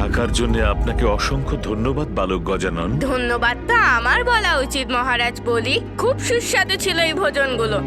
থাকার জন্য আপনাকে অসংখ্য ধন্যবাদ বালক গজানন। ধন্যবাদটা আমার বলা উচিত মহারাজ। বলি, খুব সুস্বাদু ছিল এই ভোজনগুলো।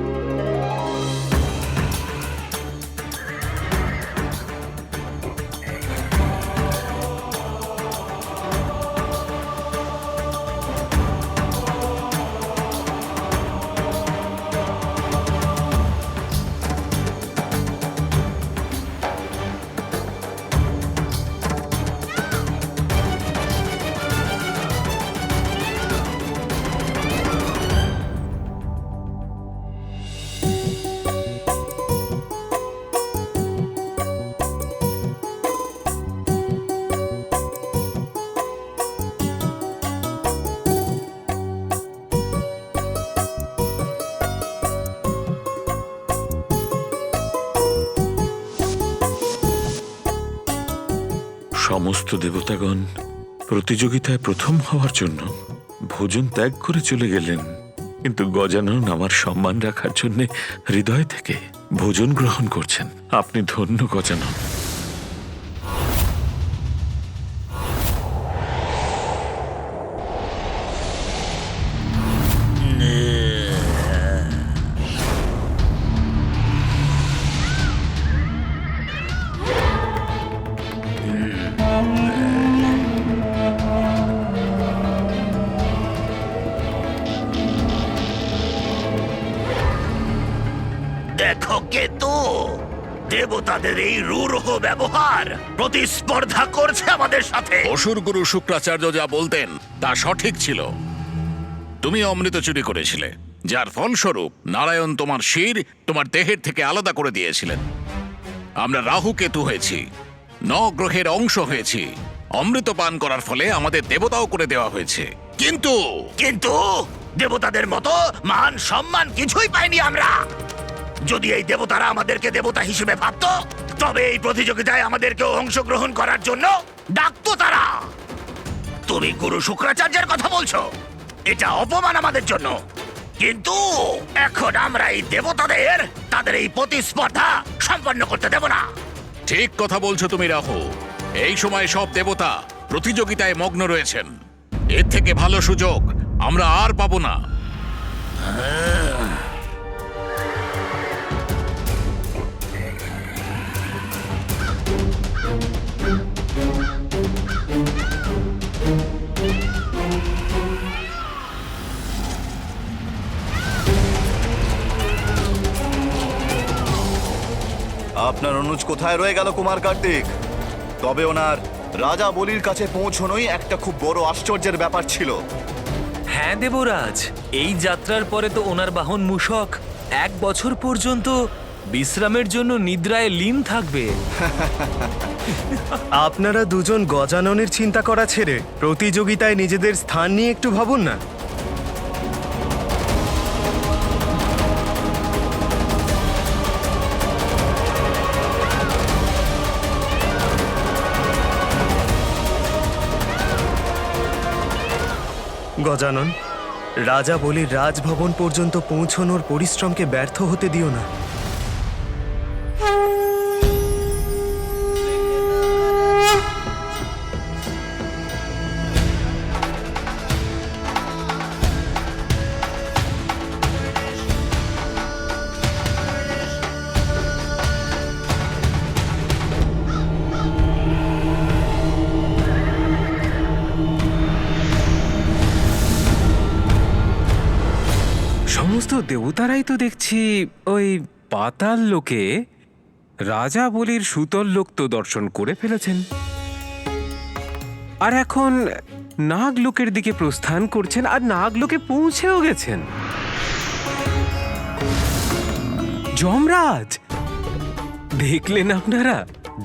সমস্ত দেবতাগণ প্রতিযোগিতায় প্রথম হওয়ার জন্য ভোজন ত্যাগ করে চলে গেলেন, কিন্তু গজানন আমার সম্মান রাখার জন্য হৃদয় থেকে ভোজন গ্রহণ করছেন। আপনি ধন্য গজানন। দেখো কেতু, দেবতাদের এই রূঢ় ব্যবহার প্রতিস্পর্ধা করছে আমাদের সাথে। অসুর গুরু শুক্রাচার্য যা বলতেন তা সঠিক ছিল। তুমি অমৃত চুরি করেছিলে, যার ফলস্বরূপ নারায়ণ তোমার শির তোমার দেহের থেকে আলাদা করে দিয়েছিলেন। আমরা রাহু কেতু হয়েছি, নগ্রহের অংশ হয়েছি। অমৃত পান করার ফলে আমাদের দেবতাও করে দেওয়া হয়েছে। কিন্তু কিন্তু দেবতাদের মতো মান সম্মান কিছুই পাইনি আমরা। যদি এই দেবতারা আমাদেরকে দেবতা হিসেবে ভাবতো, তবে এই প্রতিযোগিতায় আমাদেরকেও অংশগ্রহণ করার জন্য ডাকতো তারা। তুমি গুরু শুক্রাচার্যের কথা বলছো, এটা অপমান আমাদের জন্য। কিন্তু এখন আমরা এই দেবতাদের তাদের এই প্রতিস্পর্ধা সম্পন্ন করতে দেব না। ঠিক কথা বলছো তুমি রাহু। এই সময় সব দেবতা প্রতিযোগিতায় মগ্ন রয়েছেন। এর থেকে ভালো সুযোগ আমরা আর পাবো না। আপনার অনুজ কোথায় রয়ে গেল কুমার কার্তিক? তবে ওনার রাজা বলির কাছে পৌঁছনোই একটা খুব বড় আশ্চর্যের ব্যাপার ছিল। হ্যাঁ দেবরাজ, এই যাত্রার পরে তো ওনার বাহন মূষক 1 বছর পর্যন্ত বিশ্রামের জন্য নিদ্রায় লীন থাকবে। আপনারা দুজন গজাননের চিন্তা করা ছেড়ে প্রতিযোগিতায় নিজেদের স্থান নিয়ে একটু ভাবুন না। গজানন, রাজা বলির রাজভবন পর্যন্ত পৌঁছনোর পরিশ্রমকে ব্যর্থ হতে দিও না। সমস্ত দেবতারাই তো দেখছি ওই পাতাল লোকে রাজা বলির সুতল লোক তো দর্শন করে ফেলেছেন, আর এখন নাগলোকের দিকে প্রস্থান করছেন, আর নাগলোকে পৌঁছেও গেছেন। যমরাজ দেখলেন আপনারা?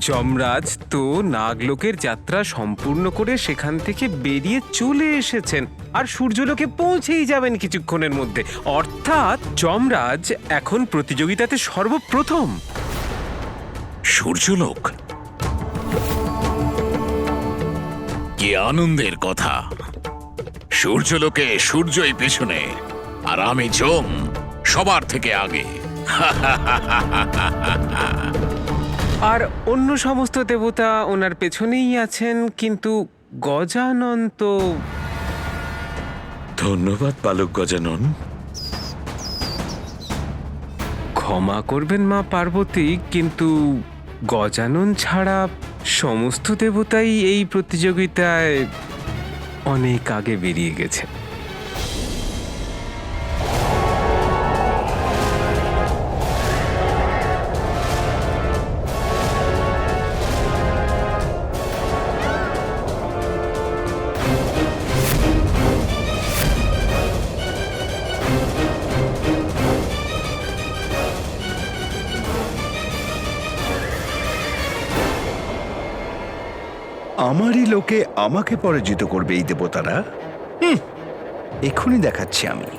যমরাজ তো নাগলোকের যাত্রা সম্পূর্ণ করে সেখান থেকে বেরিয়ে চলে এসেছেন, আর সূর্যলোকে পৌঁছেই যাবেন কিছুক্ষণের মধ্যে। অর্থাৎ যমরাজ এখন প্রতিযোগিতাতে সর্বপ্রথম। সূর্যলোক? কি আনন্দের কথা! সূর্যলোকে সূর্যই পেছনে, আর আমি যম সবার থেকে আগে। আর অন্য সমস্ত দেবতা ওনার পেছনেই আছেন, কিন্তু গজানন তো ধন্যবাদ বালক গজানন। ক্ষমা করবেন মা পার্বতী, কিন্তু গজানন ছাড়া সমস্ত দেবতাই এই প্রতিযোগিতায় অনেক আগে বেরিয়ে গেছে। আমারই লোকে আমাকে পরাজিত করবে এই দেবতারা? এক্ষুনি দেখাচ্ছি আমি।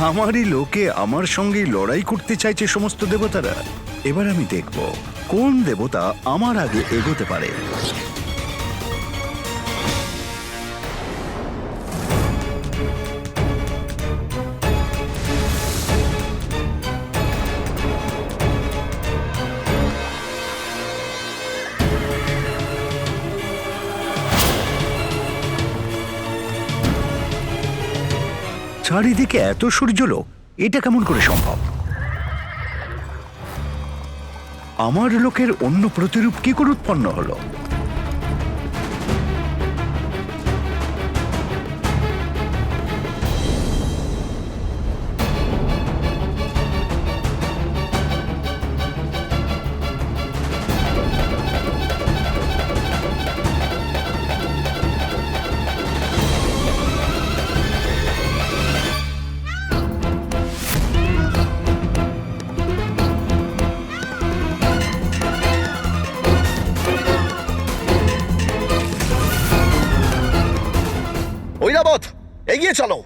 আমারই লোকে আমার সঙ্গেই লড়াই করতে চাইছে সমস্ত দেবতারা। এবার আমি দেখব কোন দেবতা আমার আগে এগোতে পারে। চারিদিকে এত সূর্যলোক, এটা কেমন করে সম্ভব? আমার লোকের অন্য প্রতিরূপ কি করে উৎপন্ন হলো? ঐরাবত, এগিয়ে চলো।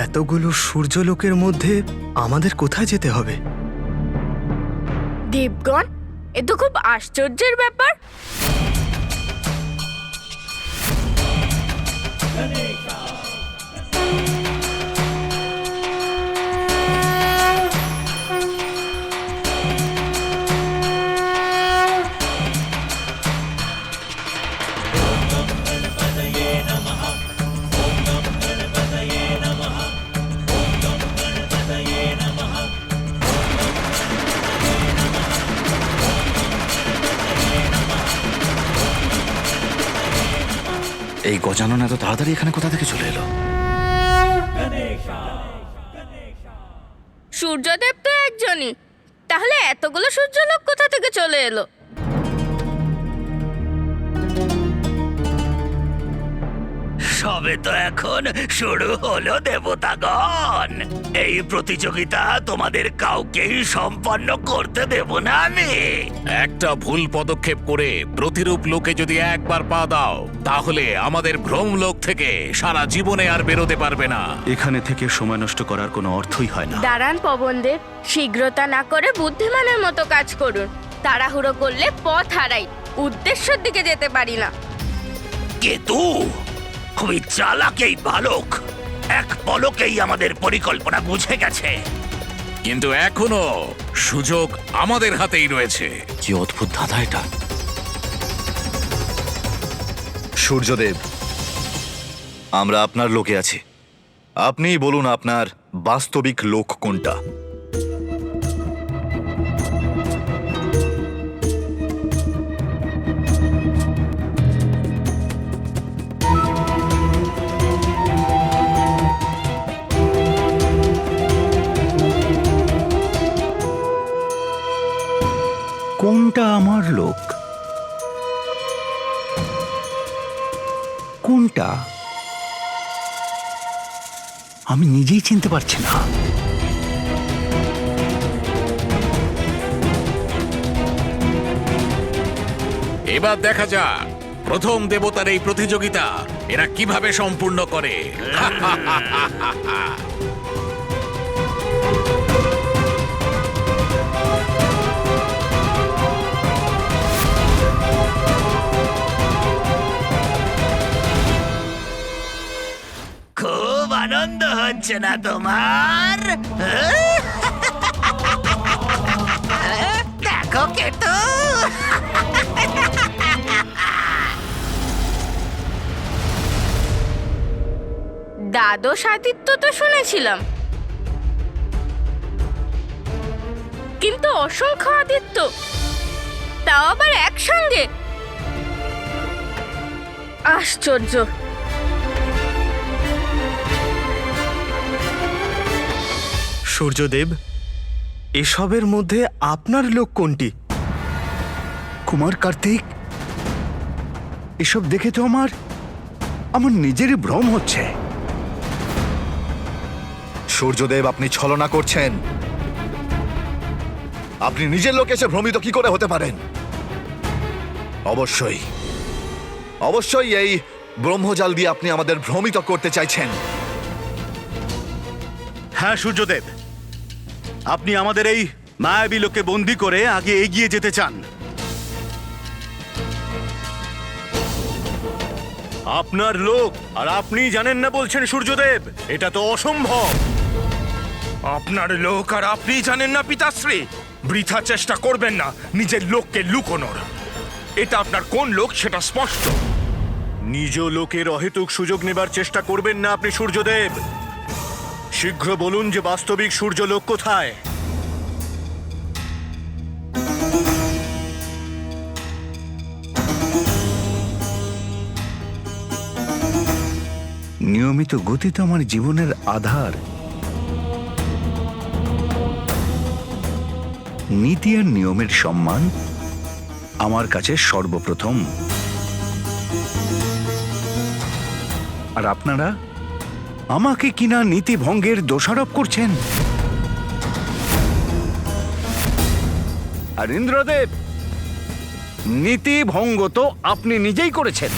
এতগুলো সূর্যলোকের মধ্যে আমাদের কোথায় যেতে হবে? দেবগণ, এ তো খুব আশ্চর্যের ব্যাপার। এই গজানন এত তাড়াতাড়ি এখানে কোথা থেকে চলে এলো? সূর্যদেব তো একজনই, তাহলে এতগুলো সূর্যলোক কোথা থেকে চলে এলো? সবে তো এখন শুরু হলো দেবতাগণ। এই প্রতিযোগিতা তোমাদের কাউকেই সম্পন্ন করতে দেব না আমি। একটা ভুল পদক্ষেপ করে প্রতিরূপ লোকে যদি একবার পা দাও, তাহলে আমাদের ভ্রমলোক থেকে সারা জীবনে আর বেরোতে পারবে না। এখানে থেকে সময় নষ্ট করার কোনো অর্থই হয় না। দাঁড়ান পবনদেব, শীঘ্রতা না করে বুদ্ধিমানের মতো কাজ করুন। তাড়াহুড়ো করলে পথ হারাই, উদ্দেশ্যের দিকে যেতে পারি না। কেতু খুবই চালাক এই বালক, এক পলকেই আমাদের পরিকল্পনা বুঝে গেছে। কিন্তু এখনো সুযোগ আমাদের হাতেই রয়েছে। কি অদ্ভুত ধাঁধা এটা! সূর্যদেব, আমরা আপনার লোকে আছি। আপনিই বলুন আপনার বাস্তবিক লোক কোনটা? কোনটা আমার লোক? কোনটা আমি নিজেই চিনতে পারছি না। এবার দেখা যাক প্রথম দেবতার এই প্রতিযোগিতা এরা কিভাবে সম্পূর্ণ করে। খুব আনন্দ হচ্ছে না তোমার? দেখো কেতু, দ্বাদশ আদিত্য তো শুনেছিলাম, কিন্তু অসংখ্য আদিত্য, তাও আবার একসঙ্গে। আশ্চর্য। সূর্যদেব, এসবের মধ্যে আপনার লোক কোনটি? কুমার কার্তিক, এসব দেখে তো আমার নিজেরই ভ্রম হচ্ছে। সূর্যদেব, আপনি ছলনা করছেন। আপনি নিজের লোক এসে ভ্রমিত কি করে হতে পারেন? অবশ্যই অবশ্যই এই ব্রহ্মজাল দিয়ে আপনি আমাদের ভ্রমিত করতে চাইছেন। হ্যাঁ সূর্যদেব, আপনি আমাদের এই মায়াবী লোককে বন্দি করে আগে এগিয়ে যেতে চান। আপনার লোক আর আপনি জানেন না বলছেন সূর্যদেব? এটা তো অসম্ভব। আপনার লোক আর আপনি জানেন না পিতাশ্রী? বৃথা চেষ্টা করবেন না নিজের লোককে লুকোনোর। এটা আপনার কোন লোক সেটা স্পষ্ট। নিজ লোকের অহেতুক সুযোগ নেবার চেষ্টা করবেন না আপনি সূর্যদেব। শীঘ্র বলুন যে বাস্তবিক সূর্যলোক কোথায়? নিয়মিত গতি তো আমার জীবনের আধার। নীতি আর নিয়মের সম্মান আমার কাছে সর্বপ্রথম। আর আপনারা আমাকে কিনা নীতি ভঙ্গের দোষারোপ করছেন। আর ইন্দ্রদেব, নীতি ভঙ্গ তো আপনি নিজেই করেছেন,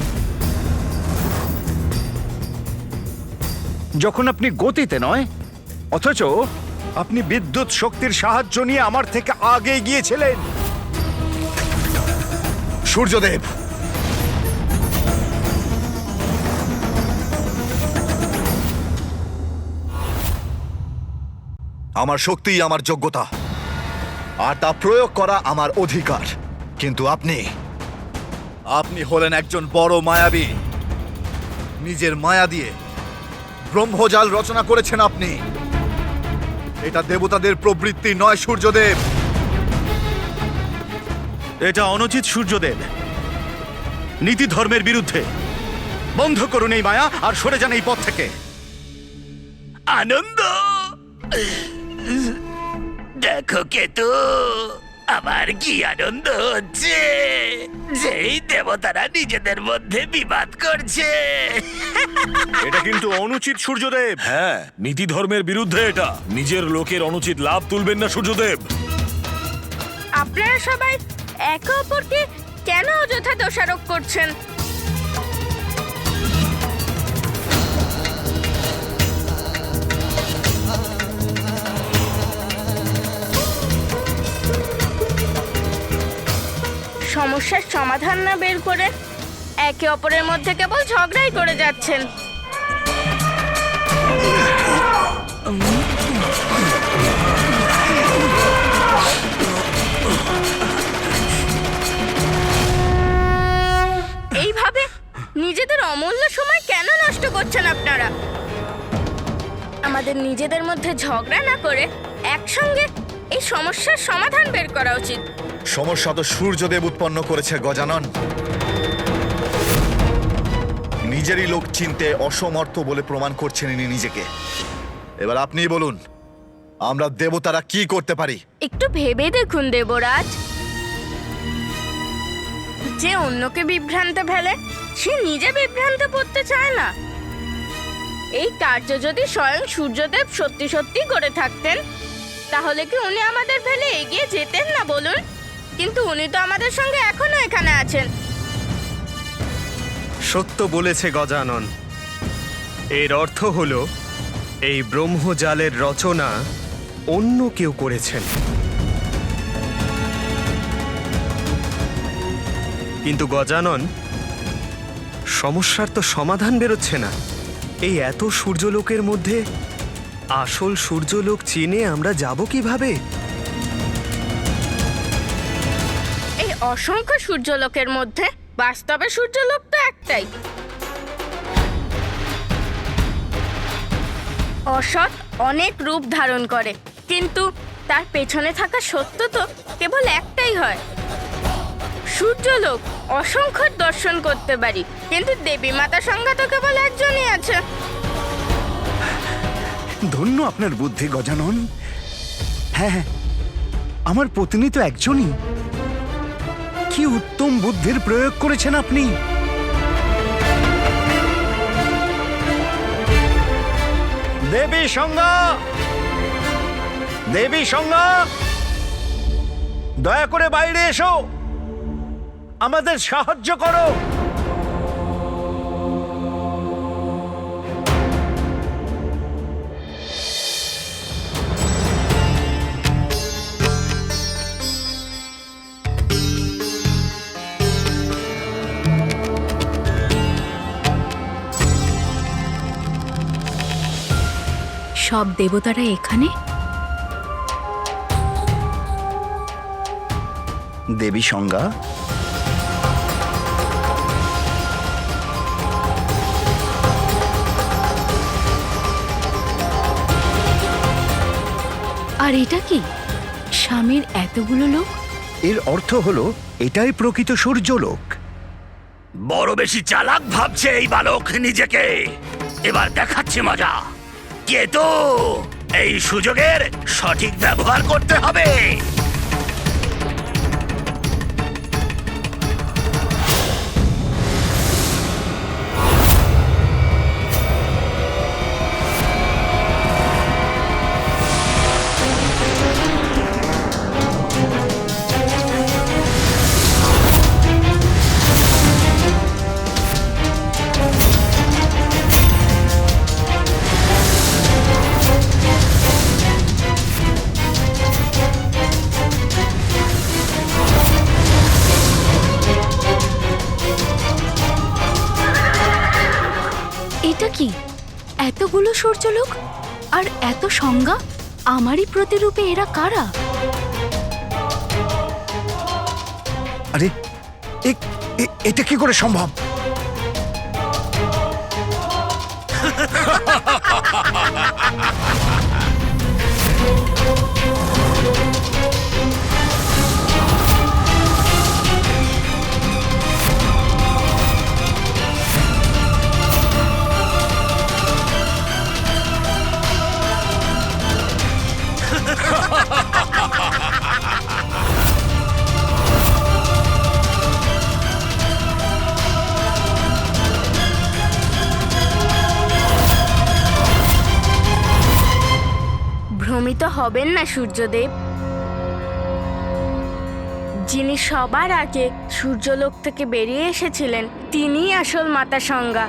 যখন আপনি গতিতে নয় অথচ আপনি বিদ্যুৎ শক্তির সাহায্য নিয়ে আমার থেকে আগে গিয়েছিলেন। সূর্যদেব, আমার শক্তিই আমার যোগ্যতা, আর তা প্রয়োগ করা আমার অধিকার। কিন্তু আপনি হলেন একজন বড় মায়াবী। নিজের মায়া দিয়ে ব্রহ্মজাল রচনা করেছেন আপনি। এটা দেবতাদের প্রবৃত্তি নয় সূর্যদেব। এটা অনুচিত সূর্যদেব, নীতি ধর্মের বিরুদ্ধে। বন্ধ করুন এই মায়া আর সরে যান এই পথ থেকে। আনন্দ, দেখো কেতু, আমার কি আনন্দ হচ্ছে যেই দেবতারা নিজেদের মধ্যে বিবাদ করছে। এটা কিন্তু অনুচিত সূর্যদেব। হ্যাঁ, নীতি ধর্মের বিরুদ্ধে এটা। নিজের লোকের অনুচিত লাভ তুলবেন না সূর্যদেব। আপনারা সবাই একে অপরকে কেন অযথা দোষারোপ করছেন? সমস্যার সমাধান না বের করে একে অপরের মধ্যে কেবল ঝগড়াই করে যাচ্ছেন। এইভাবে নিজেদের অমূল্য সময় কেন নষ্ট করছেন আপনারা? আমাদের নিজেদের মধ্যে ঝগড়া না করে একসঙ্গে এই সমস্যার সমাধান বের করা উচিত। সমস্যা তো সূর্যদেব উৎপন্ন করেছে গজানন। নিজেরই লোক চিনতে অসমর্থ বলে প্রমাণ করছেন ইনি নিজেকে। এবার আপনি বলুন, আমরা দেবতারা কি করতে পারি? একটু ভেবে দেখুন দেবরাজ, যে অন্যকে বিভ্রান্ত ফেলে সে নিজে বিভ্রান্ত পড়তে চায় না। এই কার্য যদি স্বয়ং সূর্যদেব সত্যি সত্যি করে থাকতেন তাহলে কি উনি আমাদের ফেলে এগিয়ে যেতেন না বলুন? কিন্তু উনি তো আমাদের সঙ্গে এখনো এখানে আছেন। সত্য বলেছে গজানন। এর অর্থ হলো এই ব্রহ্মজালের রচনা অন্য কেউ করেছেন। কিন্তু গজানন, সমস্যার তো সমাধান বেরোচ্ছে না। এই এত সূর্যলোকের মধ্যে আসল সূর্যলোক চিনে আমরা যাব কিভাবে? এই অসংখ্য সূর্যলোকের মধ্যে বাস্তবে সূর্যলোক তো একটাই। অসৎ অনেক রূপ ধারণ করে, কিন্তু তার পেছনে থাকা সত্য তো কেবল একটাই হয়। সূর্যলোক অসংখ্য দর্শন করতে পারি, কিন্তু দেবী মাতা সংজ্ঞা তো কেবল একজনই আছে। ধন্য আপনার বুদ্ধি গজানন। হ্যাঁ হ্যাঁ, আমার পত্নী তো একজনই। কি উত্তম বুদ্ধির প্রয়োগ করেছেন আপনি। দেবী সংজ্ঞা, দেবী সংজ্ঞা, দয়া করে বাইরে এসো, আমাদের সাহায্য করো। সব দেবতারা এখানে? দেবী সংজ্ঞা, আর এটা কি? স্বামীর এতগুলো লোক? এর অর্থ হলো এটাই প্রকৃত সূর্যলোক। বড় বেশি চালাক ভাবছে এই বালক নিজেকে। এবার দেখাচ্ছে মজা। কেতু, এই সুযোগের সঠিক ব্যবহার করতে হবে। এটা কি? এতগুলো সূর্যলোক আর এত সংজ্ঞা? আমারই প্রতিরূপে এরা কারা? আরে এটা কি করে সম্ভব? তো হবেন না সূর্যদেব। যিনি সবার আগে সূর্যলোক থেকে বেরিয়ে এসেছিলেন তিনিই আসল মাতা সঙ্গা।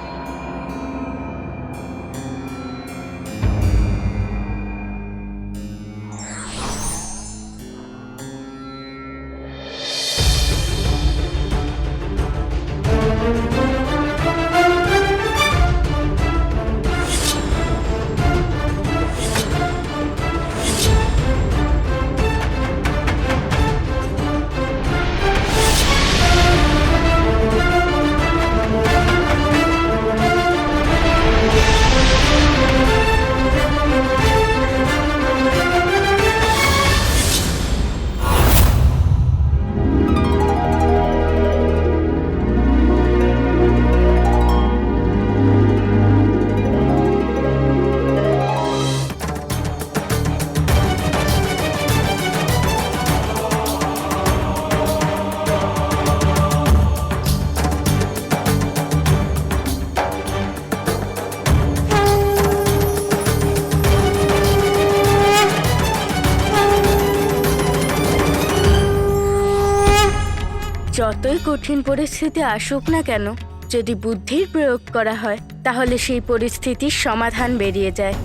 যতই কঠিন পরিস্থিতি আসুক না কেন, যদি বুদ্ধির প্রয়োগ করা হয় তাহলে সেই পরিস্থিতির সমাধান বেরিয়ে যায়।